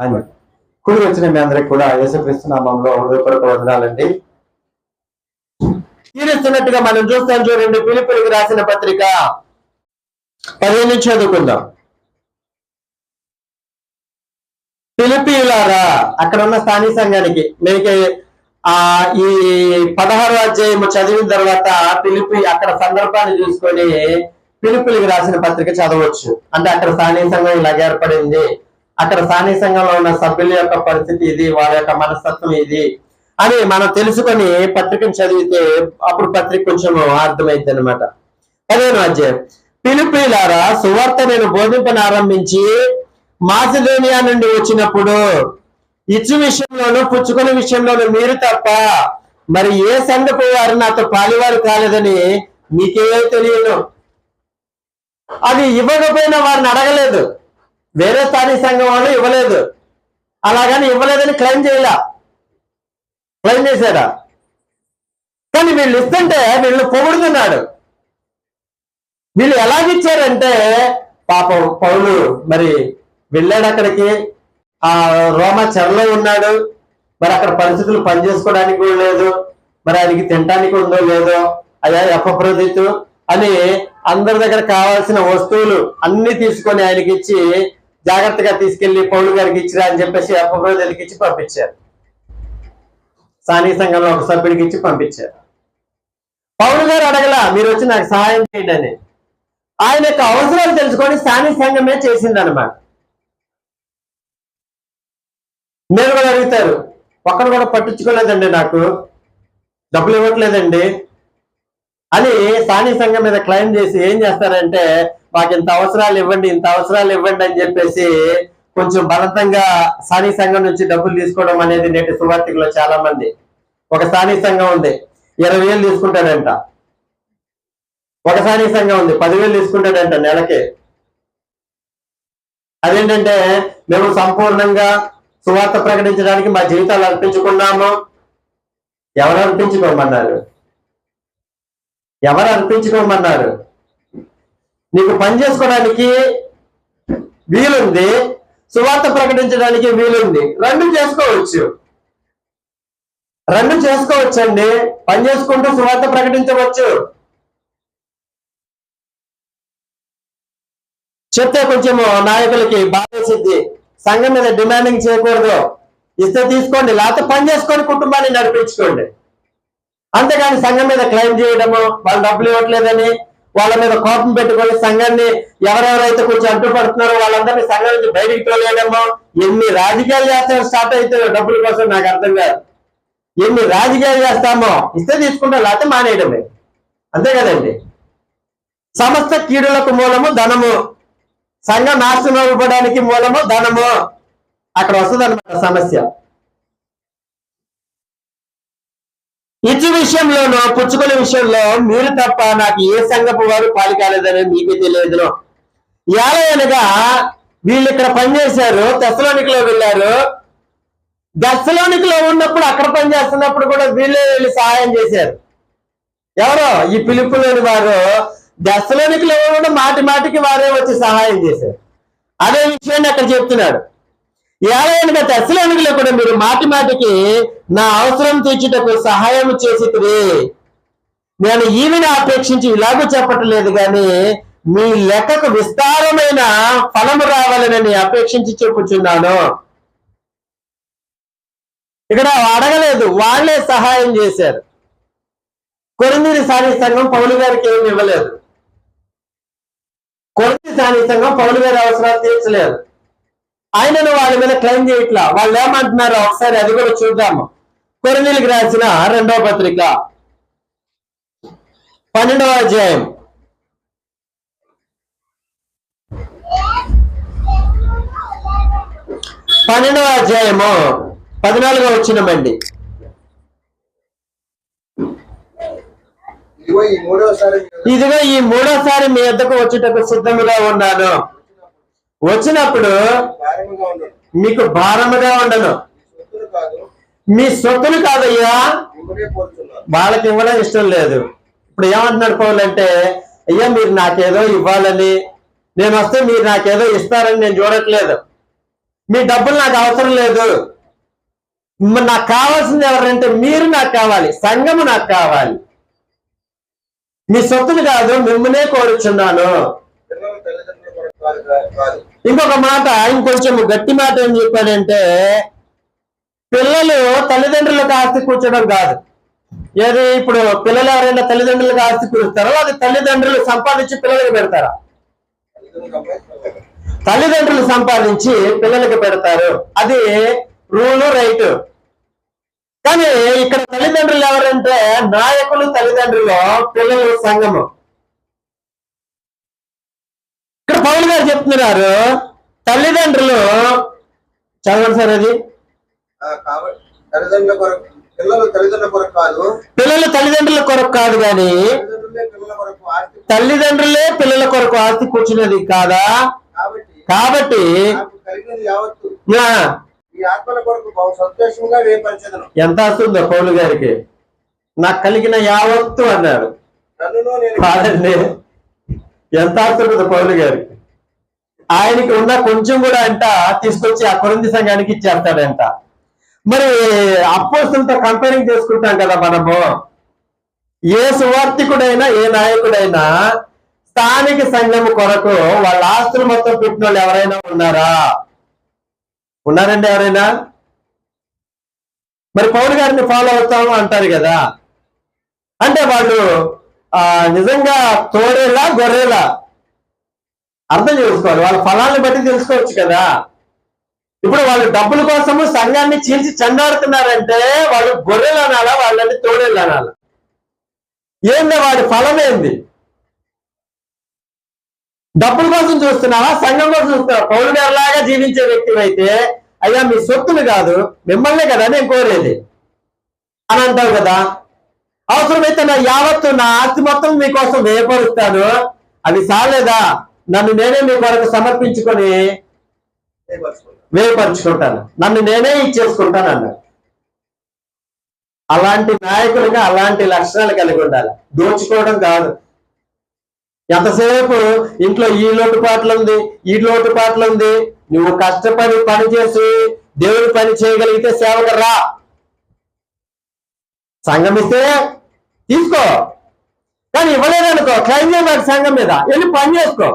అని కూడి వచ్చిన మీ అందరికి కూడా యేసుక్రీస్తు నామంలో హృదయపూర్వక వందనాలండి. తీరుస్తున్నట్టుగా మనం చూస్తాం చూడండి, ఫిలిప్పీయులకు రాసిన పత్రిక 15 నుంచి చదువుకుందాం. ఫిలిప్పీయులారా, అక్కడ ఉన్న స్థానిక సంఘానికి మీకు ఈ 16వ అధ్యాయం చదివిన తర్వాత అక్కడ సందర్భాన్ని చూసుకొని ఫిలిప్పీయులకు రాసిన పత్రిక చదవచ్చు. అంటే అక్కడ స్థానిక సంఘం ఇలాగ ఏర్పడింది, అక్కడ స్థానిక సంఘంలో ఉన్న సభ్యుల యొక్క పరిస్థితి ఇది, వాళ్ళ యొక్క మనస్తత్వం ఇది అని మనం తెలుసుకొని పత్రికను చదివితే అప్పుడు పత్రిక కొంచెం అర్థమైంది అనమాట. 15వ అధ్యాయం. ఫిలిప్పీయులారా, సువార్త నేను బోధింపనారంభించి మాసిదోనియా నుండి వచ్చినప్పుడు ఇచ్చు విషయంలోనూ పుచ్చుకునే విషయంలోనూ మీరు తప్ప మరి ఏ సంఘపు వారు నాతో పాలివారు కాలేదని మీకే తెలియను. అది ఇవ్వకపోయినా వారిని అడగలేదు, వేరే స్థానిక సంఘం వాళ్ళు ఇవ్వలేదు, అలాగని ఇవ్వలేదని క్లెయిమ్ చేశారా? కానీ వీళ్ళు ఇస్తుంటే వీళ్ళు పొగుడుతున్నాడు. వీళ్ళు ఎలాగిచ్చారంటే, పాపం పౌలు మరి వెళ్ళాడు అక్కడికి, ఆ రోమా చెరలో ఉన్నాడు, మరి అక్కడ పరిస్థితులు పనిచేసుకోవడానికి కూడా లేదు, మరి ఆయనకి తినడానికి ఉందో లేదో, అయ్యా ఎపఫ్రోదితు అని అందరి దగ్గర కావాల్సిన వస్తువులు అన్ని తీసుకొని ఆయనకి ఇచ్చి జాగ్రత్తగా తీసుకెళ్లి పౌలు గారికి ఇచ్చిరా అని చెప్పేసి ఎపఫ్రోదితుకి ఇచ్చి పంపించారు. స్థానిక సంఘంలో ఒక సభ్యుడికి ఇచ్చి పంపించారు. పౌలు గారు అడగలా మీరు వచ్చి నాకు సహాయం చేయండి అని. ఆయన యొక్క అవసరాలు తెలుసుకొని స్థానిక సంఘమే చేసిందనమాట. మీరు కూడా అడుగుతారు, ఒక్కరు కూడా పట్టించుకోలేదండి, నాకు డబ్బులు ఇవ్వట్లేదండి అని స్థానిక సంఘం మీద క్లెయిమ్ చేసి ఏం చేస్తారంటే, మాకు ఇంత అవసరాలు ఇవ్వండి, ఇంత అవసరాలు ఇవ్వండి అని చెప్పేసి కొంచెం బలవంతంగా స్థానిక సంఘం నుంచి డబ్బులు తీసుకోవడం అనేది నేటి సువార్థికులో చాలా మంది. ఒక స్థానిక సంఘం ఉంది, 20,000 తీసుకుంటాడంట. ఒక స్థానిక సంఘం ఉంది, 10,000 తీసుకుంటాడంట నెలకి. అదేంటంటే, మేము సంపూర్ణంగా సువార్త ప్రకటించడానికి మా జీవితాలు అర్పించుకున్నాము. ఎవరు అర్పించుకోమన్నారు? నీకు పని చేసుకోవడానికి వీలుంది, సువార్త ప్రకటించడానికి వీలుంది, రెండు చేసుకోవచ్చండి. పని చేసుకుంటూ సువార్త ప్రకటించవచ్చు. చెప్తే కొంచెం నాయకులకి బాధేసిద్ది, సంఘం మీద డిమాండింగ్ చేయకూడదు, ఇస్తే తీసుకోండి, లేకపోతే పని చేసుకొని కుటుంబాన్ని నడిపించుకోండి. అంతేగాని సంఘం మీద క్లెయిమ్ చేయడము, వాళ్ళు డబ్బులు ఇవ్వట్లేదని వాళ్ళ మీద కోపం పెట్టుకొని సంఘాన్ని ఎవరెవరైతే కొంచెం అడ్డుపడుతున్నారో వాళ్ళందరినీ సంఘం నుంచి బయటికి తోలేయడము, ఎన్ని రాజకీయాలు చేస్తామో స్టార్ట్ అయితే డబ్బుల కోసం నాకు అర్థం కాదు. ఎన్ని రాజకీయాలు చేస్తామో, ఇస్తే తీసుకుంటాం, లేకపోతే మానేయడమే, అంతే కదండి. సమస్త కీడులకు మూలము ధనము, సంఘం నాశనం అవ్వడానికి మూలము ధనము. అక్కడ వస్తుంది అనమాట సమస్య. ఇచ్చు విషయంలోనూ పుచ్చుకునే విషయంలో మీరు తప్ప నాకు ఏ సంఘపు వారు పాలి కాలేదని మీకే తెలియదును. ఎలాగనగా వీళ్ళు ఇక్కడ పనిచేశారు, తెస్సలోనికలో వెళ్ళారు. తెస్సలోనికలో ఉన్నప్పుడు అక్కడ పనిచేస్తున్నప్పుడు కూడా వీళ్ళే వెళ్ళి సహాయం చేశారు. ఎవరో ఈ ఫిలిప్పీలోని వారు తెస్సలోనికలో కూడా మాటి మాటికి వారే వచ్చి సహాయం చేశారు. అదే విషయాన్ని అక్కడ చెప్తున్నాడు. ఏలైనగా తెస్సలోనికలో కూడా మీరు మాటి మాటికి నా అవసరం తీర్చుటకు సహాయం చేసితిరి. నేను ఈమెను అపేక్షించి ఇలాగూ చెప్పట్లేదు కానీ మీ లెక్కకు విస్తారమైన ఫలము రావాలని అపేక్షించి చెప్పుచున్నాను. ఇక్కడ అడగలేదు, వాళ్లే సహాయం చేశారు. కొరింథీ స్థానిక సంఘం పౌలు గారికి ఏమి ఇవ్వలేదు. కొరింథీ స్థానిక సంఘం పౌలు గారి అవసరాలు తీర్చలేదు. ఆయనను వాళ్ళ మీద క్లెయిమ్ చేయట్లా. వాళ్ళు ఏమంటున్నారో ఒకసారి అది కూడా చూద్దాము. కొరింథీయులకు రాసిన 2వ పత్రిక 12వ అధ్యాయం 12వ అధ్యాయము 14వ వచనమండి. ఇదిగో ఈ మూడోసారి మీ వద్దకు వచ్చుటకు సిద్ధముగా ఉన్నాను. వచ్చినప్పుడు మీకు భారముగా ఉండను. మీ సొత్తులు కాదయ్యా, వాళ్ళకి ఇవ్వడం ఇష్టం లేదు. ఇప్పుడు ఏమంటున్నాడు పౌలు అంటే, అయ్యా మీరు నాకేదో ఇవ్వాలని, నేను వస్తే మీరు నాకేదో ఇస్తారని నేను చూడట్లేదు. మీ డబ్బులు నాకు అవసరం లేదు, నాకు కావాల్సింది ఎవరంటే మీరు నాకు కావాలి, సంఘము నాకు కావాలి, మీ సొత్తులు కాదు మిమ్మల్నే కోరుచున్నాను. ఇంకొక మాట, ఇంకొంచెం గట్టి మాట ఏం చెప్పాడంటే పిల్లలు తల్లిదండ్రులకు ఆస్తి కూర్చోడం కాదు. ఏది ఇప్పుడు పిల్లలు ఎవరైనా తల్లిదండ్రులకు ఆస్తి కూరుస్తారో అది తల్లిదండ్రులు సంపాదించి పిల్లలకు పెడతారా? తల్లిదండ్రులు సంపాదించి పిల్లలకి పెడతారు, అది రూలు రైట్. కానీ ఇక్కడ తల్లిదండ్రులు ఎవరంటే నాయకులు తల్లిదండ్రులు, పిల్లలు సంఘము. ఇక్కడ పౌలు గారు చెప్తున్నారు తల్లిదండ్రులు, చదవండి సార్ అది. పిల్లలు తల్లిదండ్రుల కొరకు కాదు కానీ తల్లిదండ్రులే పిల్లల కొరకు ఆస్తి కూర్చున్నది కాదా? కాబట్టి ఎంత వస్తుందో పౌలు గారికి, నాకు కలిగిన యావత్తు అన్నాడు. కాదండి, ఎంత వస్తుందో పౌలు గారికి. ఆయనకి ఉన్న కొంచెం కూడా అంట తీసుకొచ్చి ఆ కొరింథీ సంఘానికి ఇచ్చేస్తాడంట. మరి అపోస్తలులతో కంపేరింగ్ చేసుకుంటాం కదా మనము. ఏ సువార్థికుడైనా ఏ నాయకుడైనా స్థానిక సంఘం కొరకు వాళ్ళ ఆస్తులు మొత్తం పెట్టిన వాళ్ళు ఎవరైనా ఉన్నారా? ఉన్నారండి ఎవరైనా? మరి పౌలు గారిని ఫాలో అవుతాము అంటారు కదా, అంటే వాళ్ళు నిజంగా తోడేలా గొర్రెలా అర్థం చేసుకోవాలి. వాళ్ళ ఫలాన్ని బట్టి తెలుసుకోవచ్చు కదా. ఇప్పుడు వాళ్ళు డబ్బుల కోసము సంఘాన్ని చీల్చి చెండాడుతున్నారంటే వాళ్ళు గొర్రెలు అనాలా, వాళ్ళని తోడేళ్ళు అనాలా? ఏందో వాడి ఫలం ఏంది? డబ్బుల కోసం చూస్తున్నావా, సంఘం కోసం చూస్తున్నావా? పౌలు గారిలాగా జీవించే వ్యక్తి అయితే అయ్యా మీ సొత్తులు కాదు మిమ్మల్నే కదా నేను కోరేది అని అంటావు కదా. అవసరమైతే నా యావత్తు నా ఆస్తి మొత్తం మీకోసం వేయపరుస్తాను, అవి సాలేదా నన్ను నేనే మీ కొరకు సమర్పించుకొని వేయపరుచుకుంటాను, నన్ను నేనే ఇచ్చేసుకుంటాను అన్నాడు. అలాంటి నాయకులుగా అలాంటి లక్షణాలు కలిగి ఉండాలి. దోచుకోవడం కాదు. ఎంతసేపు ఇంట్లో ఈ లోటుపాట్లు ఉంది, ఈ లోటుపాట్లు ఉంది, నువ్వు కష్టపడి పని చేసి దేవుడి పని చేయగలిగితే సేవకు రా. సంఘం ఇస్తే తీసుకో, కానీ ఇవ్వలేదనుకో క్లైమ్ చేయబడి సంఘం మీద వెళ్ళి పని చేసుకో.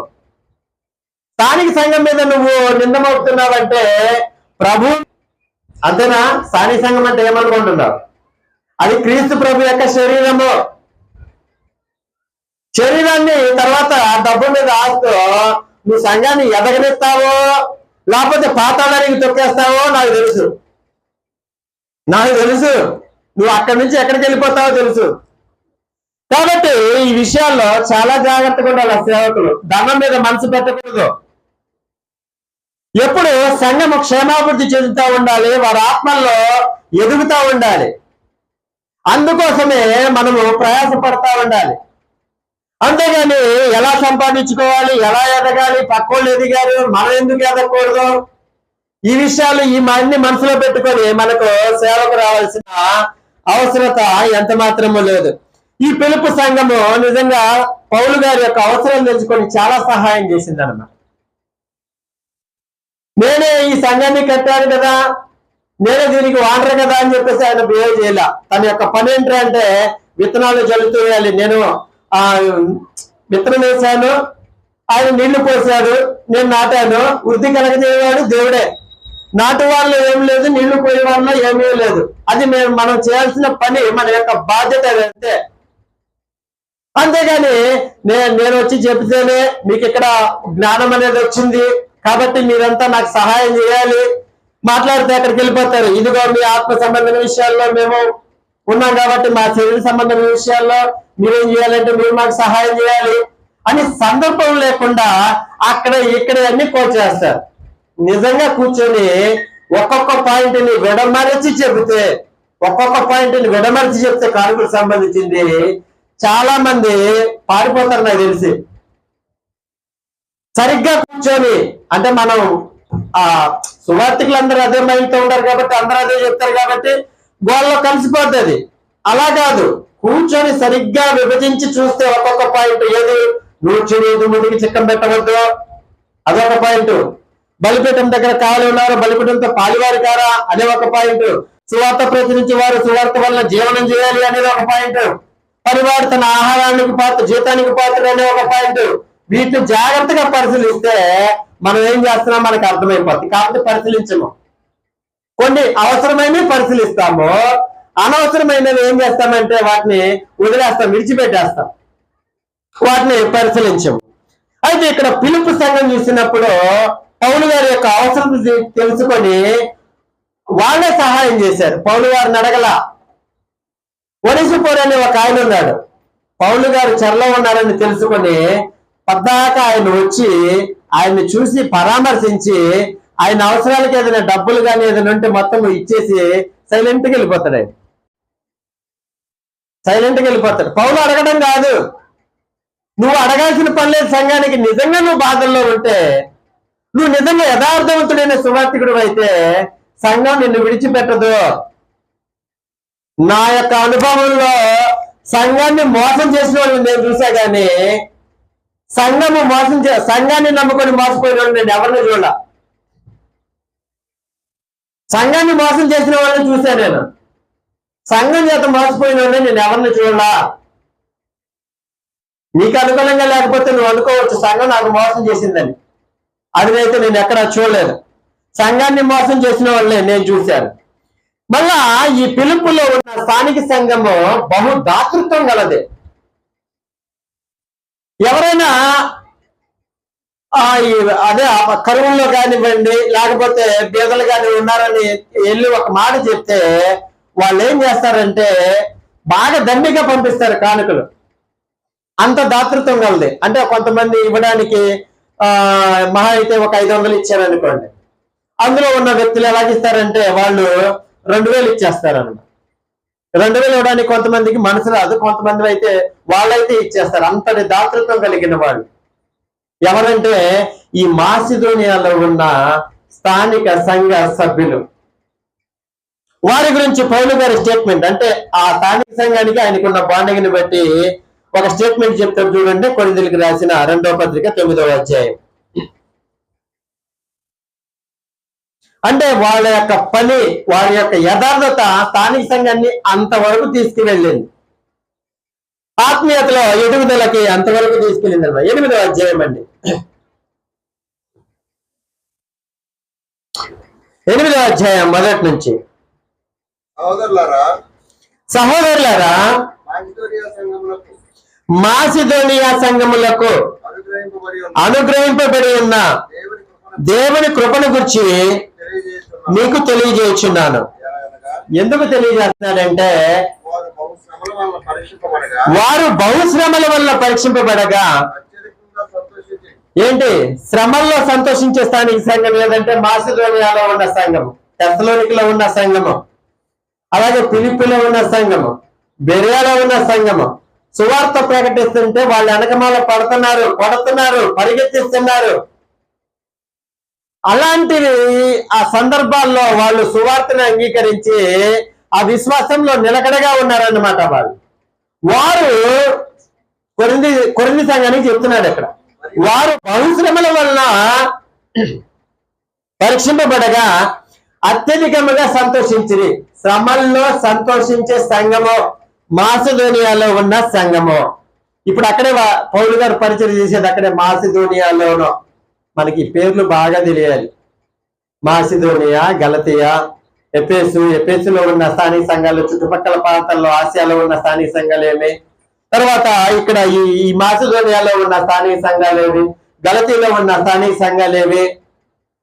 స్థానిక సంఘం మీద నువ్వు నిందమవుతున్నావంటే ప్రభు అంతేనా? స్థానిక సంఘం అంటే ఏమనుకుంటున్నావు? అది క్రీస్తు ప్రభు యొక్క శరీరము. శరీరాన్ని తర్వాత డబ్బు మీద ఆస్తూ నువ్వు సంఘాన్ని ఎదగనిస్తావో లేకపోతే పాతాళానికి తొక్కేస్తావో నాకు తెలుసు. నువ్వు అక్కడి నుంచి ఎక్కడికి వెళ్ళిపోతావో తెలుసు. కాబట్టి ఈ విషయాల్లో చాలా జాగ్రత్తగా ఉండాలి. సేవకులు ధనం మీద మనసు పెట్టకూడదు. ఎప్పుడు సంఘము క్షేమాభివృద్ధి చెందుతూ ఉండాలి, వారి ఆత్మల్లో ఎదుగుతూ ఉండాలి. అందుకోసమే మనము ప్రయాసపడతా ఉండాలి. అంతేగాని ఎలా సంపాదించుకోవాలి, ఎలా ఎదగాలి, పక్కోళ్ళు ఎదిగారు మనం ఎందుకు ఎదగకూడదు, ఈ విషయాలు ఈ అన్ని మనసులో పెట్టుకొని మనకు సేవకు రావాల్సిన అవసరత ఎంత మాత్రమూ లేదు. ఈ పిలుపు సంఘము నిజంగా పౌలు గారి యొక్క అవసరం తెలుసుకొని చాలా సహాయం చేసింది అన్నమాట. నేనే ఈ సంఘాన్ని కట్టాను కదా, నేనే దీనికి వాడరు కదా అని చెప్పేసి ఆయన బిహేవ్ చేయాల. తన యొక్క పని ఏంటంటే విత్తనాలు జల్లుతూ వేయాలి. నేను విత్తనం వేశాను, ఆయన నీళ్లు పోసాడు, నేను నాటాను, వృద్ధి కలగజేయవాడు దేవుడే. నాటు వాళ్ళు ఏం లేదు, నీళ్లు పోయే వాళ్ళ ఏమీ లేదు. అది మనం చేయాల్సిన పని, మన యొక్క బాధ్యత అదంతే. అంతేగాని నేను వచ్చి చెప్తేనే మీకు ఇక్కడ జ్ఞానం అనేది వచ్చింది కాబట్టి మీరంతా నాకు సహాయం చేయాలి, మాట్లాడితే అక్కడికి వెళ్ళిపోతారు. ఇదిగో మీ ఆత్మ సంబంధమైన విషయాల్లో మేము ఉన్నాం కాబట్టి మా శరీర సంబంధమైన విషయాల్లో మీరేం చేయాలంటే మీరు మాకు సహాయం చేయాలి అని సందర్భం లేకుండా అక్కడ ఇక్కడ అన్ని కోచేస్తారు. నిజంగా కూర్చొని ఒక్కొక్క పాయింట్ని విడమరచి చెబితే కానుకకు సంబంధించింది చాలా మంది పారిపోతారు నాకు తెలిసి. సరిగ్గా కూర్చొని అంటే మనం సువార్థికులు అందరూ అదే మైండ్తో ఉంటారు కాబట్టి అందరూ అదే చెప్తారు కాబట్టి గోళ్ళలో కలిసిపోతుంది. అలా కాదు, కూర్చొని సరిగ్గా విభజించి చూస్తే ఒక్కొక్క పాయింట్, ఏది నూర్చుడు ముందుకి చిక్కం పెట్టవద్దు అదొక పాయింట్, బలిపీఠం దగ్గర కావాలి ఉన్నారు, బలిపీఠంతో పాలువారు కారా అనే ఒక పాయింట్, సువార్త ప్రచురించి వారు సువార్త వల్ల జీవనం చేయాలి అనేది ఒక పాయింట్, పనివాడు తన ఆహారానికి పాత్ర జీతానికి పాత్ర అనే ఒక పాయింట్. వీటిని జాగ్రత్తగా పరిశీలిస్తే మనం ఏం చేస్తున్నాం మనకు అర్థమైపోతుంది. కాబట్టి పరిశీలించము. కొన్ని అవసరమైనవి పరిశీలిస్తాము, అనవసరమైనవి ఏం చేస్తామంటే వాటిని వదిలేస్తాం, విడిచిపెట్టేస్తాం, వాటిని పరిశీలించము. అయితే ఇక్కడ పిలుపు సంఘం చూసినప్పుడు పౌలు గారి యొక్క అవసరం తెలుసుకొని వాళ్ళే సహాయం చేశారు. పౌలు గారిని అడగల. ఒనిసిపోరు అనే ఒక ఆయన ఉన్నాడు, పౌలు గారు చెరలో ఉన్నారని తెలుసుకొని పద్దాక ఆయన వచ్చి ఆయన్ని చూసి పరామర్శించి ఆయన అవసరాలకి ఏదైనా డబ్బులు కానీ ఏదైనా ఉంటే మొత్తం ఇచ్చేసి సైలెంట్గా వెళ్ళిపోతాడు. ఆయన సైలెంట్గా వెళ్ళిపోతాడు. పౌలు అడగడం కాదు, నువ్వు అడగాల్సిన పని లేదు. సంఘానికి నిజంగా నువ్వు బాధల్లో ఉంటే, నువ్వు నిజంగా యథార్థవంతుడైన సువార్థికుడు అయితే సంఘం నిన్ను విడిచిపెట్టదు. నా యొక్క అనుభవంలో సంఘాన్ని మోసం చేసిన వాళ్ళు నేను చూసా, కానీ సంఘాన్ని నమ్ముకొని మోసపోయిన వాళ్ళు నేను ఎవరిని చూడాల. సంఘాన్ని మోసం చేసిన వాళ్ళని చూసా నేను, సంఘం చేత మోసపోయిన వాళ్ళని నేను ఎవరిని చూడాల. నీకు అనుకూలంగా లేకపోతే నువ్వు అనుకోవచ్చు సంఘం నాకు మోసం చేసిందని, అదినైతే నేను ఎక్కడా చూడలేదు. సంఘాన్ని మోసం చేసిన వాళ్ళని నేను చూశాను. మళ్ళా ఈ పిలుపులో ఉన్న స్థానిక సంఘము బహు దాతృత్వం గలదే. ఎవరైనా అదే కరువుల్లో కానివ్వండి, లేకపోతే బీదలు కానీ ఉన్నారని వెళ్ళి ఒక మాట చెప్తే వాళ్ళు ఏం చేస్తారంటే బాగా దండిగా పంపిస్తారు కానుకలు. అంత దాతృత్వం కలది. అంటే కొంతమంది ఇవ్వడానికి మహా అయితే ఒక 500 ఇచ్చారనుకోండి, అందులో ఉన్న వ్యక్తులు ఎలాగిస్తారంటే వాళ్ళు 2000 ఇచ్చేస్తారన్నమాట. 2000 ఇవ్వడానికి కొంతమందికి మనసు రాదు, కొంతమంది అయితే వాళ్ళైతే ఇచ్చేస్తారు. అంతటి దాతృత్వం కలిగిన వాళ్ళు ఎవరంటే ఈ మాసిదోనియాలో ఉన్న స్థానిక సంఘ సభ్యులు. వారి గురించి పౌలు గారి స్టేట్మెంట్, అంటే ఆ స్థానిక సంఘానికి ఆయనకున్న బాండింగ్ని బట్టి ఒక స్టేట్మెంట్ చెప్తారు చూడండి. కొరింథీయులకు రాసిన 2వ పత్రిక 9వ అధ్యాయం. అంటే వాళ్ళ యొక్క పని, వాళ్ళ యొక్క యథార్థత స్థానిక సంఘాన్ని అంతవరకు తీసుకువెళ్ళింది. ఆత్మీయతలో ఎదుగుదలకి అంతవరకు తీసుకెళ్ళింది. 8వ అధ్యాయం అండి. 8వ అధ్యాయం మొదటి నుంచి. సహోదరులారా, మాసిదోనియా సంఘములకు అనుగ్రహింపబడి ఉన్న దేవుని కృపను గురించి మీకు తెలియజేస్తున్నాను. ఎందుకు తెలియజేస్తున్నాడంటే వారు బహుశ్రమల వల్ల పరీక్షింపబడగా, ఏంటి శ్రమల్లో సంతోషించే స్థానిక సంఘం ఏదంటే మాసిదోనియాలో ఉన్న సంఘము, తెస్సలోనికలో ఉన్న సంఘము, అలాగే ఫిలిప్పీలో ఉన్న సంఘము, బెరియాలో ఉన్న సంఘము సువార్త ప్రకటిస్తుంటే వాళ్ళు వెనకమాల పడుతున్నారు, కొడుతున్నారు, పరిగెత్తిస్తున్నారు. అలాంటివి ఆ సందర్భాల్లో వాళ్ళు సువార్తను అంగీకరించి ఆ విశ్వాసంలో నిలకడగా ఉన్నారన్నమాట. వారు కొరింథీ సంఘానికి చెప్తున్నాడు ఇక్కడ, వారు బహుశ్రమల వలన పరీక్షింపబడగా అత్యధికముగా సంతోషించిరి. శ్రమల్లో సంతోషించే సంఘము మాసిదోనియాలో ఉన్న సంఘము. ఇప్పుడు అక్కడే పౌలు గారు పరిచయం చేసేది అక్కడే మాసిదోనియాలోనో. మనకి పేర్లు బాగా తెలియాలి. మాసిదోనియా, గలతియా, ఎఫెసులో ఉన్న స్థానిక సంఘాలు, చుట్టుపక్కల ప్రాంతాల్లో ఆసియాలో ఉన్న స్థానిక సంఘాలు ఏమి, తర్వాత ఇక్కడ ఈ మాసిదోనియాలో ఉన్న స్థానిక సంఘాలు ఏవి, గలతీలో ఉన్న స్థానిక సంఘాలు ఏవి,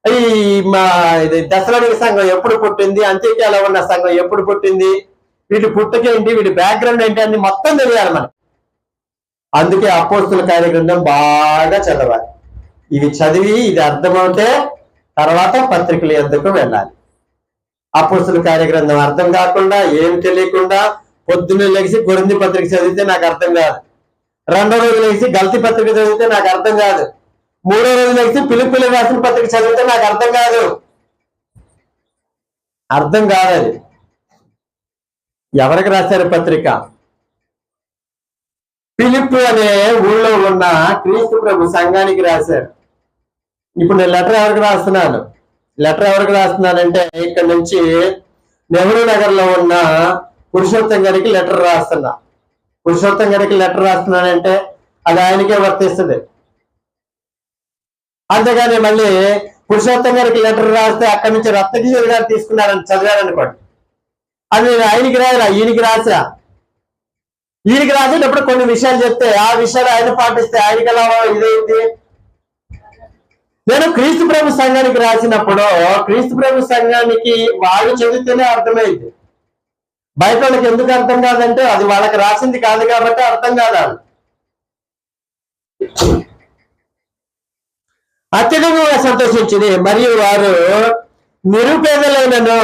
ఈ తెస్సలోనిక సంఘం ఎప్పుడు పుట్టింది, అంత్యోక్యలో ఉన్న సంఘం ఎప్పుడు పుట్టింది, వీటి పుట్టుకేంటి, వీటి బ్యాక్గ్రౌండ్ ఏంటి అని మొత్తం తెలియాలి మనకి. అందుకే అపోస్తుల కార్యగ్రంథం బాగా చదవాలి. ఇవి చదివి ఇది అర్థమవుతే తర్వాత పత్రికల యొద్దకు వెళ్ళాలి. అపోస్తుల కార్యగ్రంథం అర్థం కాకుండా, ఏం తెలియకుండా పొద్దున్నే లెగిసి కొరింథీ పత్రిక చదివితే నాకు అర్థం కాదు, 2వ రోజు లెగిసి గలతీ పత్రిక చదివితే నాకు అర్థం కాదు, 3వ రోజు లెగిసి ఫిలిప్పీలకు రాసిన పత్రిక చదివితే నాకు అర్థం కాదు. అర్థం కాదది. ఎవరికి రాశారు పత్రిక? ఫిలిప్పు అనే ఊళ్ళో ఉన్న క్రీస్తు ప్రభు సంఘానికి రాశారు. ఇప్పుడు నేను లెటర్ ఎవరికి రాస్తున్నానంటే ఇక్కడ నుంచి నెహ్రూ నగర్ లో ఉన్న పురుషోత్తం గారికి లెటర్ రాస్తున్నానంటే అది ఆయనకే వర్తిస్తుంది. అంతేగాని మళ్ళీ పురుషోత్తం గారికి లెటర్ రాస్తే అక్కడి నుంచి రత్నకిషోర్ గారు తీసుకున్నారని చదివారనుకోండి, అది నేను ఆయనకి రాయరా, ఈయనకి రాసేటప్పుడు కొన్ని విషయాలు చెప్తే ఆ విషయాలు ఆయన పాటిస్తే ఆయనకి ఎలా ఇదేంటి. నేను క్రీస్తు ప్రభు సంఘానికి రాసినప్పుడు క్రీస్తు ప్రభు సంఘానికి వాళ్ళు చదివితేనే అర్థమైంది. బయట వాళ్ళకి ఎందుకు అర్థం కాదంటే అది వాళ్ళకి రాసింది కాదు కాబట్టి అర్థం కాదు. అత్యధికంగా సంతోషించింది మరియు వారు నిరుపేదలైనను.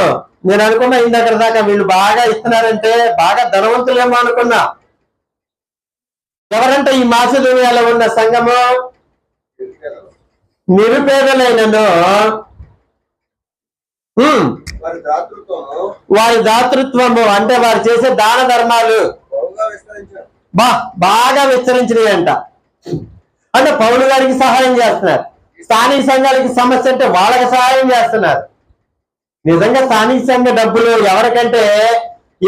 నేను అనుకున్నా ఇందాక దాకా వీళ్ళు బాగా ఇస్తున్నారంటే బాగా ధనవంతులేమో అనుకున్నా. ఎవరంటే ఈ మాసిదోనియాలో ఉన్న సంఘము నిరుపేదలైనను వారి దాతృత్వము అంటే వారు చేసే దాన ధర్మాలు బాగా విస్తరించినాయి అంట. అంటే పౌలు గారికి సహాయం చేస్తున్నారు, స్థానిక సంఘాలకి సమస్య అంటే వాళ్ళకి సహాయం చేస్తున్నారు. నిజంగా స్థానిక సంఘ డబ్బులు ఎవరికంటే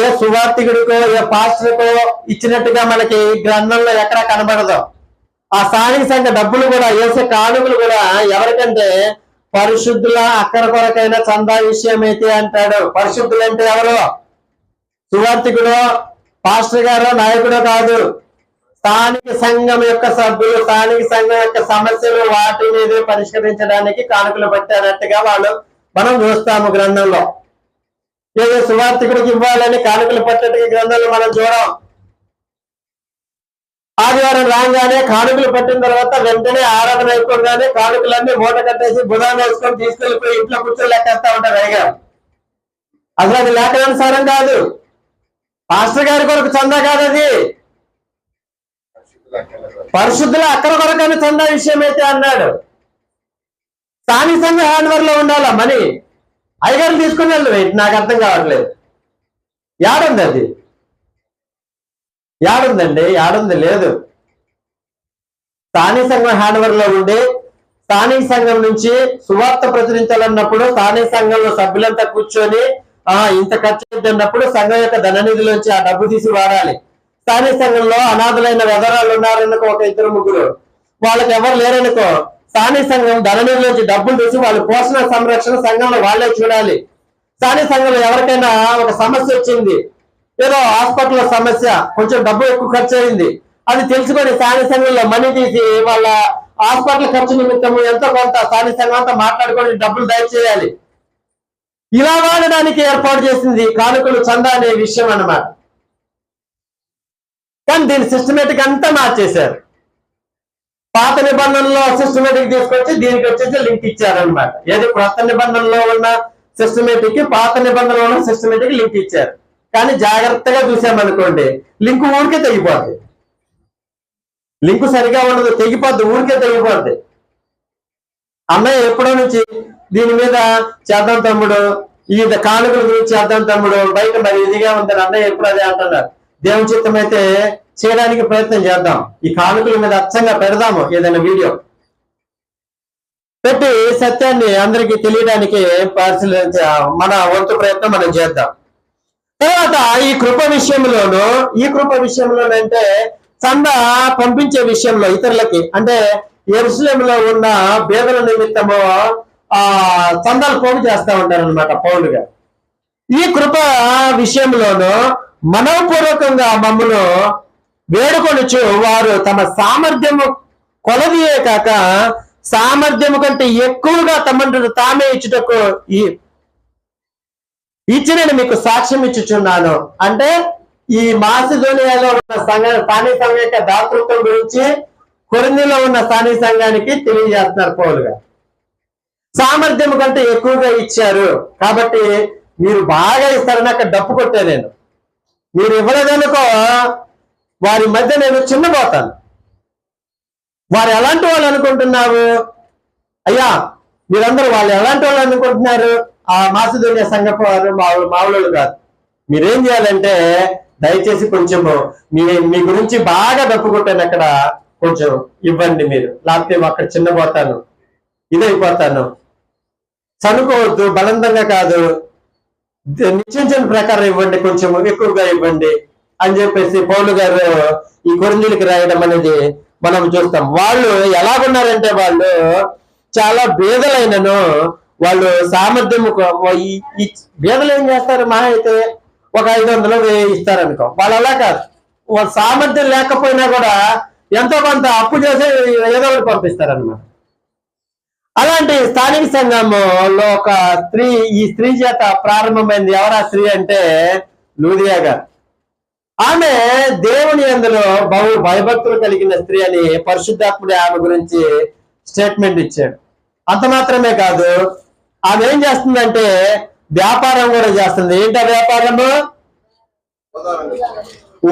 ఏ సువార్థికుడికో ఏ పాస్టర్కో ఇచ్చినట్టుగా మనకి గ్రంథంలో ఎక్కడ కనబడదు. ఆ స్థానిక సంఘ డబ్బులు కూడా వేసే కానుకలు కూడా ఎవరికంటే పరిశుద్ధుల అక్కర కొరకైన చందా విషయం అయితే అంటాడు. పరిశుద్ధులు అంటే ఎవరు? సువార్థికుడు, పాస్టర్ గారు, నాయకుడు కాదు. స్థానిక సంఘం యొక్క సభ్యులు, స్థానిక సంఘం యొక్క సమస్యలు వాటి మీద పరిష్కరించడానికి కానుకలు పెట్టారట్టుగా మనం చూస్తాము గ్రంథంలో. ఏదో సువార్థికుడికి ఇవ్వాలని కానుకలు పట్టేట్టుగా గ్రంథంలో మనం చూడం. ఆదివారం రాగానే కానుకలు పట్టిన తర్వాత వెంటనే ఆరాధన అయిపోగానే కానుకలన్నీ మూట కట్టేసి బుధాన్ని వేసుకొని తీసుకెళ్లిపోయి ఇంట్లో కూర్చొని లెక్కేస్తా ఉంటారు అయ్యగారు. అసలు అది లేఖనానుసారం కాదు, పాస్టర్ గారి కొరకు చందా కాదు, అది పరిశుద్ధుల అక్కర కొరకైన చందా విషయం అయితే అన్నాడు. స్థానిక సంఘ హ్యాండ్వర్ లో ఉండాలా మనీ. అయ్యగారు తీసుకుని వెళ్ళు, నాకు అర్థం కావట్లేదు. యాడుంది అది? యాడుంది లేదు. స్థానిక సంఘం హ్యాండ్వర్ లో ఉండి స్థానిక సంఘం నుంచి సువార్త ప్రచురించాలన్నప్పుడు స్థానిక సంఘంలో సభ్యులంతా కూర్చొని ఇంత ఖర్చు అవుతున్నప్పుడు సంఘం యొక్క ధననిధిలోంచి ఆ డబ్బు తీసి వాడాలి. స్థానిక సంఘంలో అనాథులైన వెధరాలు ఉన్నారనుకో, ఒక ఇద్దరు ముగ్గురు, వాళ్ళకి ఎవరు లేరనుకో, స్థానిక సంఘం ధననిధిలోంచి డబ్బులు తీసి వాళ్ళ పోషణ సంరక్షణ సంఘంలో వాళ్ళే చూడాలి. స్థానిక సంఘంలో ఎవరికైనా ఒక సమస్య వచ్చింది, ఏదో హాస్పిటల్లో సమస్య, కొంచెం డబ్బు ఎక్కువ ఖర్చు అయింది, అది తెలుసుకొని స్థానిక సంఘంలో మనీ తీసి వాళ్ళ హాస్పిటల్ ఖర్చు నిమిత్తము ఎంతో కొంత స్థానిక సంఘం అంతా మాట్లాడుకొని డబ్బులు దయచేయాలి. ఇలా వాడడానికి ఏర్పాటు చేసింది కానుకలు చందా అనే విషయం అన్నమాట. కానీ దీన్ని సిస్టమేటిక్ అంతా మార్చేశారు. పాత నిబంధనలో సిస్టమేటిక్ తీసుకొచ్చి దీనికి వచ్చేసి లింక్ ఇచ్చారనమాట. ఏది కొత్త నిబంధనలో ఉన్న సిస్టమేటిక్ పాత నిబంధనలో ఉన్న సిస్టమేటిక్ లింక్ ఇచ్చారు. కానీ జాగ్రత్తగా చూసామనుకోండి, లింక్ ఊరికే తెగిపోద్ది. లింకు సరిగా ఉండదు, తెగిపోద్ది, ఊరికే తెగిపోద్ది. అన్నయ్య ఎప్పుడో నుంచి దీని మీద చేద్దాం తమ్ముడు, ఈ కానుకల గురించి చేద్దాం తమ్ముడు, బయట మరి ఇదిగా ఉందని అన్నయ్య ఎప్పుడు అదే అంటున్నారు. దేవుని చిత్తం అయితే చేయడానికి ప్రయత్నం చేద్దాం. ఈ కానుకల మీద అచ్చంగా పెడదాము, ఏదైనా వీడియో పెట్టి సత్యాన్ని అందరికీ తెలియడానికి మన వంతు ప్రయత్నం మనం చేద్దాం. తర్వాత ఈ కృప విషయంలోనంటే చందా పంపించే విషయంలో ఇతరులకి, అంటే యెరూషలేములో ఉన్న పేదల నిమిత్తము చందాలు పోగు చేస్తా ఉంటారు అనమాట పౌలు గారు. ఈ కృప విషయంలోనూ మనోపూర్వకంగా మమ్మను వేడుకొనుచు వారు తమ సామర్థ్యము కొలదియే కాక సామర్థ్యము కంటే ఎక్కువగా తమను తామే ఇచ్చుటకు ఇచ్చినని మీకు సాక్ష్యం ఇచ్చుచున్నాను. అంటే ఈ మాసిదోనియాలో ఉన్న స్థానిక సంఘం యొక్క దాతృత్వం గురించి కొరింథీలో ఉన్న స్థానిక సంఘానికి తెలియజేస్తున్నారు పౌలు గారు. సామర్థ్యం కంటే ఎక్కువగా ఇచ్చారు కాబట్టి మీరు బాగా ఇస్తారని అక్కడ డప్పు కొట్టే నేను. మీరు ఇవ్వలేదనుకో వారి మధ్య నేను చిన్నపోతాను. వారు ఎలాంటి వాళ్ళు అనుకుంటున్నారు? అయ్యా మీరందరూ వాళ్ళు ఎలాంటి వాళ్ళు అనుకుంటున్నారు? ఆ మాసిదోనియా సంఘపు వారు మావులు కాదు. మీరేం చేయాలంటే దయచేసి కొంచెము మీ గురించి బాగా డప్పు కొట్టాను, అక్కడ కొంచెం ఇవ్వండి మీరు, లేకపోతే అక్కడ చిన్నపోతాను. ఇదైపోతాను, చనుకోవద్దు, బలవంతంగా కాదు, నిశ్చయించిన ప్రకారం ఇవ్వండి, కొంచెం ఎక్కువగా ఇవ్వండి అని చెప్పేసి పౌలు గారు ఈ కొరింథీయులకు రాయడం అనేది మనం చూస్తాం. వాళ్ళు ఎలాగున్నారంటే వాళ్ళు చాలా బేదలైనను వాళ్ళు సామర్థ్యం, ఈ బేదలు ఏం చేస్తారు, మహా అయితే ఒక 500 ఇస్తారనుకో. వాళ్ళు అలా కాదు, వాళ్ళ సామర్థ్యం లేకపోయినా కూడా ఎంతో కొంత అప్పు చేసి ఏదో ఒకటి పంపిస్తారనమాట. అలాంటి స్థానిక సంఘంలో ఒక స్త్రీ, ఈ స్త్రీ చేత ప్రారంభమైంది. ఎవరా స్త్రీ అంటే లూదియా గారు. ఆమె దేవుని యందులో బహు భయభక్తులు కలిగిన స్త్రీ అని పరిశుద్ధాత్ముడు ఆమె గురించి స్టేట్మెంట్ ఇచ్చాడు. అంత మాత్రమే కాదు, ఆమె ఏం చేస్తుందంటే వ్యాపారం కూడా చేస్తుంది. ఏంటా వ్యాపారము?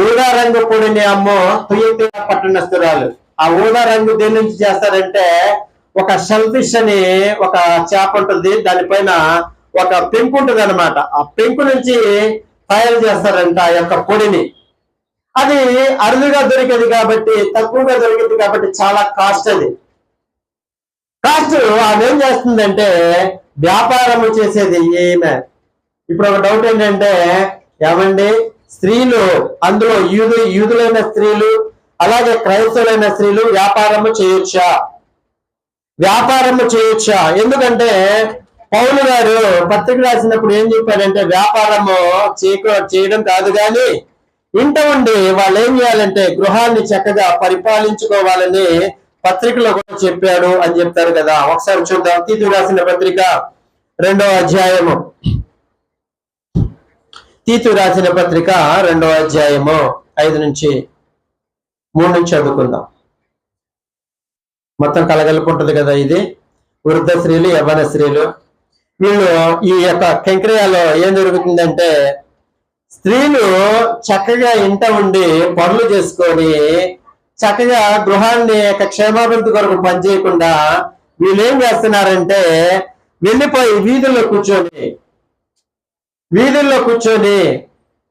ఊదా రంగు పొడిని అమ్మో తుయ్య పట్టణస్తురాలు. ఆ ఊదా రంగు దేని నుంచి చేస్తారంటే, ఒక షెల్ఫిష్ అని ఒక చేప ఉంటుంది, దానిపైన ఒక పెంకు ఉంటుంది అనమాట. ఆ పెంకు నుంచి తయారు చేస్తారంట ఆ యొక్క పొడిని. అది అరుదుగా దొరికేది కాబట్టి, తక్కువగా దొరికేది కాబట్టి చాలా కాస్ట్. అది కాస్ట్. ఆమె ఏం చేస్తుందంటే వ్యాపారము చేసేది ఈమె. ఇప్పుడు ఒక డౌట్ ఏంటంటే, ఏమండి స్త్రీలు, అందులో యూదులైన స్త్రీలు అలాగే క్రైస్తవులైన స్త్రీలు వ్యాపారము చేయొచ్చా? వ్యాపారము చేయొచ్చా? ఎందుకంటే పౌలు గారు పత్రిక రాసినప్పుడు ఏం చెప్పారంటే, వ్యాపారము చేయడం కాదు కానీ ఇంట ఉండి వాళ్ళు ఏం చేయాలంటే గృహాన్ని చక్కగా పరిపాలించుకోవాలని పత్రికలో కూడా చెప్పాడు అని చెప్తారు కదా. ఒకసారి చూద్దాం. తీతు రాసిన పత్రిక 2వ అధ్యాయము. తీతు రాసిన పత్రిక 2వ అధ్యాయము 5 నుంచి 3 నుంచి చదువుకుందాం. మొత్తం కలగలుపుంటది కదా. ఇది వృద్ధ స్త్రీలు, యవ్వన స్త్రీలు, వీళ్ళు ఈ యొక్క కెంక్రియాలో ఏం జరుగుతుందంటే, స్త్రీలు చక్కగా ఇంట ఉండి పనులు చేసుకొని చక్కగా గృహాన్ని యొక్క క్షేమాభివృద్ధి కొరకు పనిచేయకుండా వీళ్ళు ఏం చేస్తున్నారంటే, వెళ్ళిపోయి వీధుల్లో కూర్చొని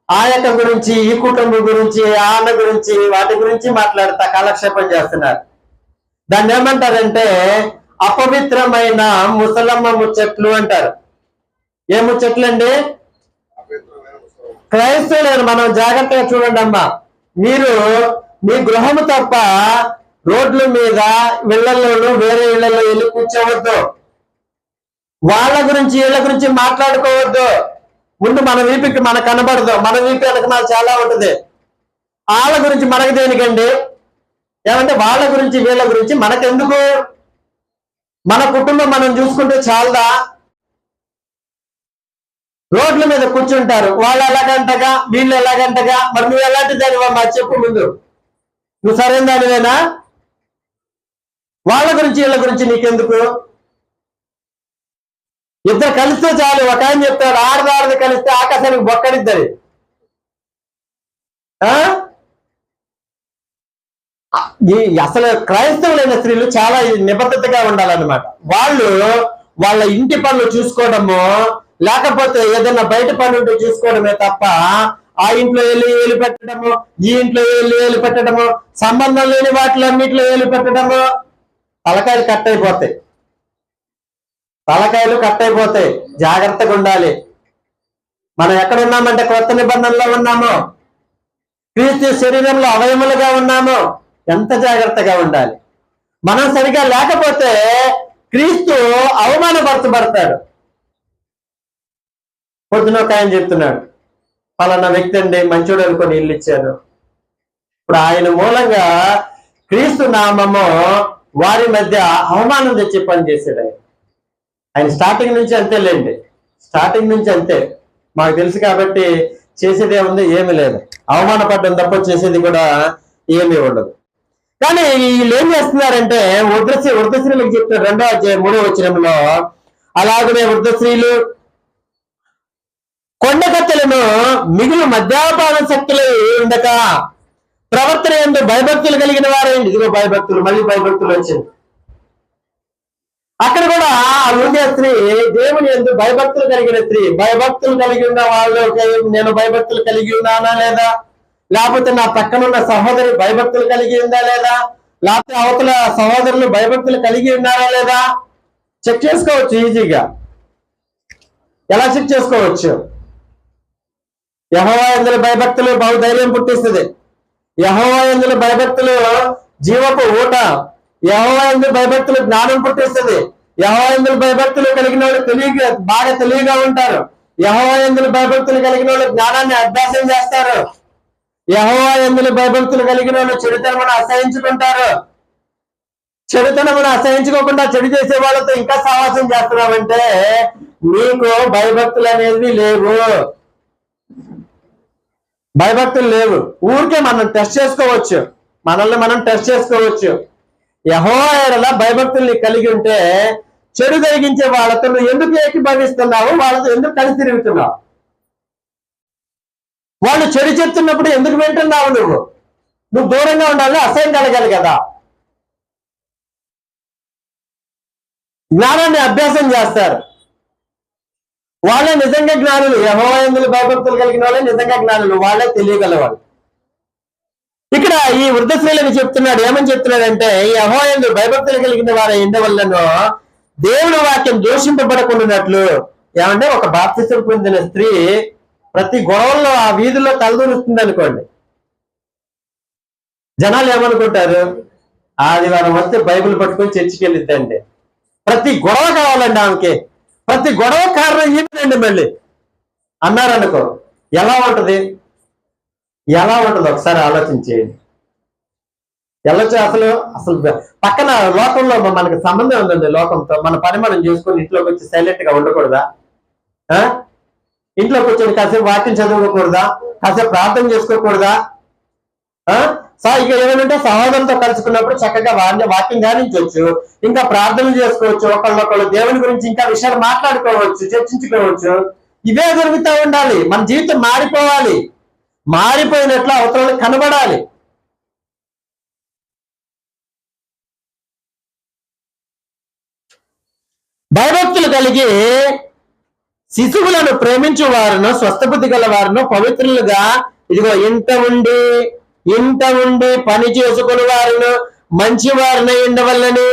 ఆ యొక్క గురించి, ఈ కుటుంబం గురించి, ఆ అన్న గురించి, వాటి గురించి మాట్లాడుతా కాలక్షేపం చేస్తున్నారు. దాన్ని ఏమంటారంటే అపవిత్రమైన ముసలమ్మ ముచ్చట్లు అంటారు. ఏ ముచ్చట్లు అండి? క్రైస్తవులను మనం జాగ్రత్తగా చూడండి అమ్మా. మీరు మీ గృహము తప్ప రోడ్ల మీద, ఇళ్లలోనూ వేరే ఇళ్లలో వెళ్ళి కూర్చోవద్దు. వాళ్ళ గురించి వీళ్ళ గురించి మాట్లాడుకోవద్దు. ముందు మన వీపికి మనకు కనబడదు, మన వీపి వెనకనాలు చాలా ఉంటుంది. వాళ్ళ గురించి మనకు దేనికండి? ఏమంటే వాళ్ళ గురించి వీళ్ళ గురించి మనకెందుకు? మన కుటుంబం మనం చూసుకుంటే చాలదా? రోడ్ల మీద కూర్చుంటారు, వాళ్ళు ఎలాగంటగా వీళ్ళు ఎలాగంటగా. మరి నువ్వు ఎలాంటి దానివమ్మా చెప్పు ముందు. నువ్వు సరైన దానివేనా? వాళ్ళ గురించి వీళ్ళ గురించి నీకెందుకు? ఇద్దరు కలిస్తే చాలు. ఒక ఆయన చెప్తాడు, ఆడదారిని కలిస్తే ఆకాశానికి బొక్కడిద్దరి. అసలు క్రైస్తవులైన స్త్రీలు చాలా నిబద్ధతగా ఉండాలన్నమాట. వాళ్ళు వాళ్ళ ఇంటి పనులు చూసుకోవడము, లేకపోతే ఏదైనా బయట పని ఉంటే చూసుకోవడమే తప్ప ఆ ఇంట్లో ఏలు పెట్టడము, ఈ ఇంట్లో ఏలు పెట్టడము, సంబంధం లేని వాటిలన్నింటిలో ఏలు పెట్టడము, తలకాయలు కట్ అయిపోతాయి. జాగ్రత్తగా ఉండాలి. మనం ఎక్కడ ఉన్నామంటే కొత్త నిబంధనలో ఉన్నాము, క్రీస్తు శరీరంలో అవయములుగా ఉన్నాము. ఎంత జాగ్రత్తగా ఉండాలి. మనం సరిగా లేకపోతే క్రీస్తు అవమానపరచబడతాడు. పొద్దున ఒక ఆయన చెప్తున్నాడు, పలానా వ్యక్తి అండి మంచోడు అనుకొని ఇల్లు ఇచ్చాను. ఇప్పుడు ఆయన మూలంగా క్రీస్తు నామము వారి మధ్య అవమానం తెచ్చి పని చేశాడు. ఆయన స్టార్టింగ్ నుంచి అంతేలేండి, స్టార్టింగ్ నుంచి అంతే. మాకు తెలుసు కాబట్టి చేసేదే ఉంది, ఏమీ లేదు. అవమానపడ్డం తప్ప చేసేది కూడా ఏమీ ఉండదు. కానీ వీళ్ళు ఏం చేస్తున్నారంటే వృద్ధ స్త్రీలకు చెప్తారు 2వ అధ్యాయం 3వ వచనంలో, అలాగనే వృద్ధ స్త్రీలు కొండకత్తెలను మిగులు మద్యపాన శక్తులు ఉండక ప్రవర్తన యందు భయభక్తులు కలిగిన వారైంది. ఇదిగో భయభక్తులు, మళ్ళీ భయభక్తులు వచ్చింది. అక్కడ కూడా ఆ లూదియా స్త్రీ దేవుని యందు భయభక్తులు కలిగిన స్త్రీ. భయభక్తులు కలిగి ఉన్న వాళ్ళు, నేను భయభక్తులు కలిగి ఉన్నానా లేదా, లేకపోతే నా పక్కనున్న సహోదరి భయభక్తులు కలిగి ఉందా లేదా, లేకపోతే అవతల సహోదరులు భయభక్తులు కలిగి ఉన్నారా లేదా, చెక్ చేసుకోవచ్చు ఈజీగా. ఎలా చెక్ చేసుకోవచ్చు? యెహోవా యందు భయభక్తులు బహుధైర్యం పుట్టిస్తుంది. యెహోవా యందు భయభక్తులు జీవపు ఊట. యెహోవా యందు భయభక్తులు జ్ఞానం పుట్టిస్తుంది. యెహోవా యందు భయభక్తులు కలిగిన వాళ్ళు బాగా తెలివిగా ఉంటారు. యెహోవా యందు భయభక్తులు కలిగిన వాళ్ళు జ్ఞానాన్ని అభ్యాసం చేస్తారు. యెహోవా యందు భయభక్తులు కలిగిన వాళ్ళు చెడుతనమును అసహించుకుంటారు. చెడుతనమును అసహించుకోకుండా చెడు చేసే వాళ్ళతో ఇంకా సావాసం చేస్తున్నామంటే నీకు భయభక్తులు అనేవి లేవు. భయభక్తులు లేవు. ఊరికే మనం టెస్ట్ చేసుకోవచ్చు, మనల్ని మనం టెస్ట్ చేసుకోవచ్చు. యెహోవా యెడల భయభక్తుల్ని కలిగి ఉంటే చెడు కలిగించే వాళ్ళతో నువ్వు ఎందుకు ఏకీభవిస్తున్నావు? వాళ్ళతో ఎందుకు కలిసి తిరుగుతున్నావు? వాళ్ళు చెడు చెప్తున్నప్పుడు ఎందుకు వింటున్నావు? నువ్వు దూరంగా ఉండాలి, అసహ్యం కలగాలి కదా. జ్ఞానాన్ని అభ్యాసం చేస్తారు. వాళ్ళే నిజంగా జ్ఞానులు. యెహోవా యందు భయభక్తులు కలిగిన వాళ్ళే నిజంగా జ్ఞానులు. వాళ్ళే తెలియగలవాళ్ళు. ఇక్కడ ఈ వృద్ధ స్త్రీలకు చెప్తున్నాడు. ఏమని చెప్తున్నాడంటే యెహోవా యందు భయభక్తులు కలిగిన వారి ఉండవల్లను దేవుని వాక్యం దూషింపబడకుండానట్లు. ఏమంటే ఒక బాప్తిసం పొందిన స్త్రీ ప్రతి గొడవల్లో ఆ వీధుల్లో తలదూరుస్తుంది అనుకోండి, జనాలు ఏమనుకుంటారు? ఆదివారం వస్తే బైబిల్ పట్టుకొని చర్చికి వెళ్ళిద్దండి. ప్రతి గొడవ కావాలండి ఆమెకి. ప్రతి గొడవ కారణం ఏమిటండి మళ్ళీ అన్నారనుకో, ఎలా ఉంటది? ఎలా ఉంటది ఒకసారి ఆలోచించేయండి. అసలు అసలు పక్కన లోకంలో మనకు సంబంధం ఉందండి. లోకంతో మన పని మనం చేసుకొని ఇంట్లోకి వచ్చి సైలెంట్ గా ఉండకూడదా? ఇంట్లోకి వచ్చి కాసేపు వాక్యం చదువుకోకూడదా? కాసేపు ప్రార్థన చేసుకోకూడదా? ఇక ఏమంటే సహోదరులతో కలుసుకున్నప్పుడు చక్కగా వాక్యం ధ్యానించవచ్చు, ఇంకా ప్రార్థనలు చేసుకోవచ్చు, ఒకళ్ళొకళ్ళు దేవుని గురించి ఇంకా విషయాలు మాట్లాడుకోవచ్చు, చర్చించుకోవచ్చు. ఇవే జరుగుతూ ఉండాలి. మన జీవితం మారిపోవాలి. మారిపోయినట్లు అవతల కనబడాలి. భయభక్తులు కలిగి శిశువులను ప్రేమించు వారును స్వస్థబుద్ధి గల వారును పవిత్రులుగా ఇదిగో ఇంట ఉండి పని చేసుకుని వారును మంచి వారిని ఉండవల్లని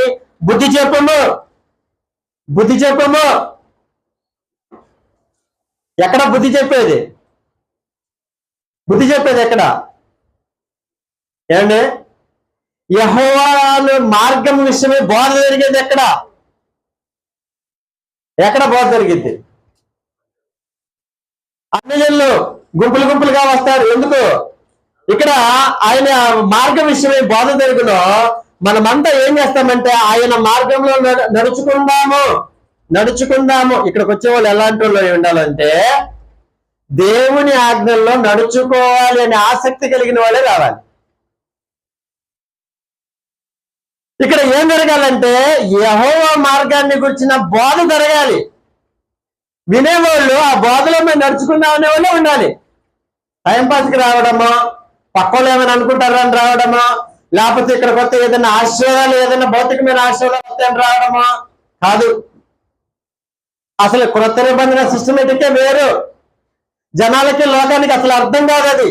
బుద్ధి చెప్పము. ఎక్కడ బుద్ధి చెప్పేది? ఎక్కడ? ఏమండి, యెహోవా మార్గం విషయమే బోధ జరిగేది ఎక్కడ బోధ జరిగింది? అన్యజనులు గుంపులుగా వస్తారు. ఎందుకు? ఇక్కడ ఆయన మార్గం విషయమే బోధ జరుగునో మనమంతా ఏం చేస్తామంటే ఆయన మార్గంలో నడుచుకుందాము. ఇక్కడికి వచ్చే వాళ్ళు ఎలాంటి వాళ్ళు ఉండాలంటే దేవుని ఆజ్ఞల్లో నడుచుకోవాలి అనే ఆసక్తి కలిగిన వాళ్ళే రావాలి. ఇక్కడ ఏం జరగాలంటే యెహోవా మార్గాన్ని గురించిన బోధ జరగాలి. వినేవాళ్ళు ఆ బోధలో మేము నడుచుకుందాం అనే వాళ్ళే ఉండాలి. టైంపాస్కి రావడమో, పక్కలు ఏమైనా అనుకుంటారని రావడమో, లేకపోతే ఇక్కడ కొత్త ఏదైనా ఆశ్రయాలు, ఏదైనా భౌతికమైన ఆశ్రయాలు వస్తాయని రావడమో కాదు. అసలు క్రొత్త నిబంధన సిస్టమేటిక్కే వేరు. జనాలకి, లోకానికి అసలు అర్థం కాదు. అది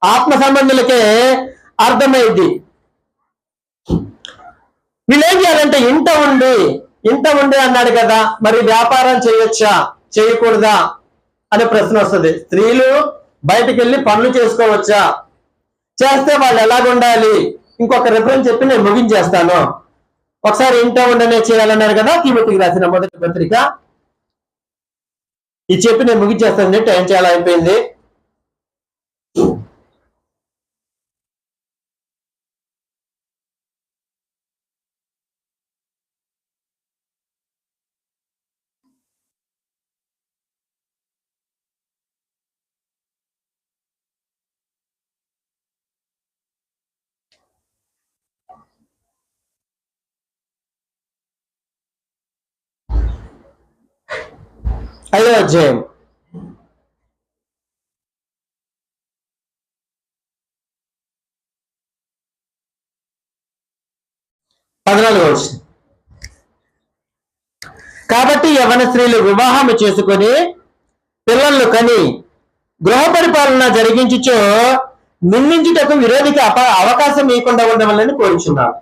ఆత్మ సంబంధులకే అర్థమైంది. వీళ్ళేం చేయాలంటే ఇంట ఉండి అన్నాడు కదా, మరి వ్యాపారం చేయొచ్చా చేయకూడదా అనే ప్రశ్న వస్తుంది. స్త్రీలు బయటికి వెళ్ళి పనులు చేసుకోవచ్చా? చేస్తే వాళ్ళు ఎలాగుండాలి? ఇంకొక రిఫరెన్స్ చెప్పి నేను ముగించేస్తాను. ఒకసారి ఇంట ఉండనే చేయాలన్నారు కదా, తిమోతికి రాసిన మొదటి పత్రిక. ఇది చెప్పి నేను ముగించేస్తాను. టైం చాలా అయిపోయింది. ఐదో అధ్యాయం 14వ వచనం. కాబట్టి యవన స్త్రీలు వివాహము చేసుకొని పిల్లలను కని గృహ పరిపాలన జరిగించుచో నిందించుటకు విరోధికి అవకాశం ఇవ్వకుండా ఉండవాలని కోరుచున్నారు.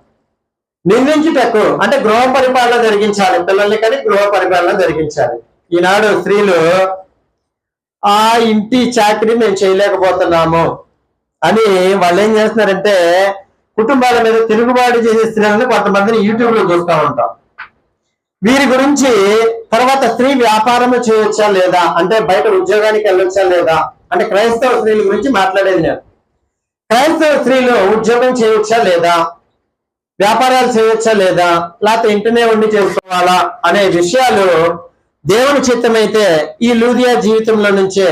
నిందించుటకు అంటే గృహ పరిపాలన జరిగించాలి, పిల్లల్ని కానీ గృహ పరిపాలన జరిగించాలి. ఈనాడు స్త్రీలు ఆ ఇంటి చాకరీ మేము చేయలేకపోతున్నాము అని వాళ్ళు ఏం చేస్తున్నారంటే కుటుంబాల మీద తిరుగుబాటు చేసే స్త్రీలను కొంతమందిని యూట్యూబ్ లో చూస్తూ ఉంటాం. వీరి గురించి తర్వాత స్త్రీ వ్యాపారం చేయొచ్చా లేదా, అంటే బయట ఉద్యోగానికి వెళ్ళొచ్చా లేదా, అంటే క్రైస్తవ స్త్రీల గురించి మాట్లాడేది నేను. క్రైస్తవ స్త్రీలు ఉద్యోగం చేయొచ్చా లేదా, వ్యాపారాలు చేయొచ్చా లేదా, లేకపోతే ఇంటనే ఉండి చేసుకోవాలా అనే విషయాలు దేవుని చిత్తమైతే ఈ లూదియా జీవితంలో నుంచే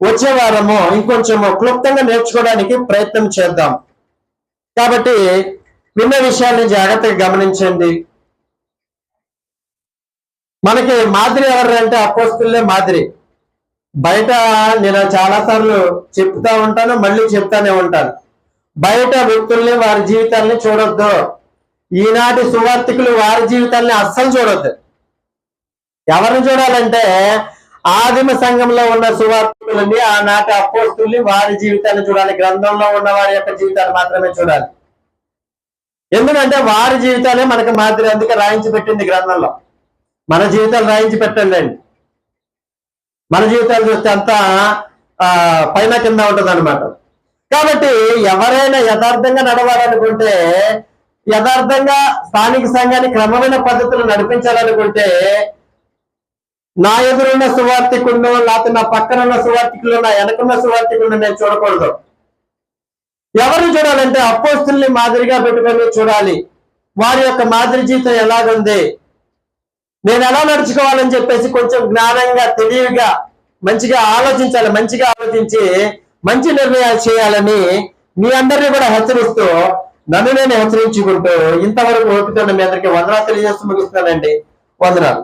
వచ్చే వారము ఇంకొంచెము క్లుప్తంగా నేర్చుకోవడానికి ప్రయత్నం చేద్దాం. కాబట్టి విన్న విషయాన్ని జాగ్రత్తగా గమనించండి. మనకి మాదిరి ఎవరంటే అపోస్తులే మాదిరి. బయట నేను చాలా సార్లు చెప్తా ఉంటాను, మళ్ళీ చెప్తానే ఉంటాను, బయట వ్యక్తుల్ని వారి జీవితాన్ని చూడొద్దు. ఈనాటి సువార్థికులు వారి జీవితాన్ని అస్సలు చూడొద్దు. ఎవరిని చూడాలంటే ఆదిమ సంఘంలో ఉన్న సువార్థికులని, ఆనాటి అపోస్తుల్ని వారి జీవితాన్ని చూడాలి. గ్రంథంలో ఉన్న వారి యొక్క జీవితాన్ని మాత్రమే చూడాలి. ఎందుకంటే వారి జీవితాలే మనకు మాదిరి, అందుకే రాయించి పెట్టింది గ్రంథంలో. మన జీవితాలు రాయించి పెట్టండి అండి. మన జీవితాలు చూస్తే అంతా పైన కింద ఉంటుంది అనమాట. కాబట్టి ఎవరైనా యథార్థంగా నడవాలనుకుంటే, యథార్థంగా స్థానిక సంఘాన్ని క్రమమైన పద్ధతులు నడిపించాలనుకుంటే, నా ఎదురున్న సువార్థికులను, లేకపోతే నా పక్కనున్న సువార్థికులు, నా వెనకున్న సువార్థికులను నేను చూడకూడదు. ఎవరిని చూడాలంటే అపోస్తుల్ని మాదిరిగా పెట్టుకొని చూడాలి. వారి యొక్క మాదిరి జీవితం ఎలాగుంది, నేను ఎలా నడుచుకోవాలని చెప్పేసి కొంచెం జ్ఞానంగా, తెలివిగా, మంచిగా ఆలోచించాలి. మంచిగా ఆలోచించి మంచి నిర్ణయాలు చేయాలని మీ అందరినీ కూడా హెచ్చరిస్తూ, నన్ను నేను హెచ్చరించుకుంటూ ఇంతవరకు ఓపిక మీ అందరికీ వందనాలు తెలియజేస్తూ ముగిస్తున్నానండి. వందనాలు.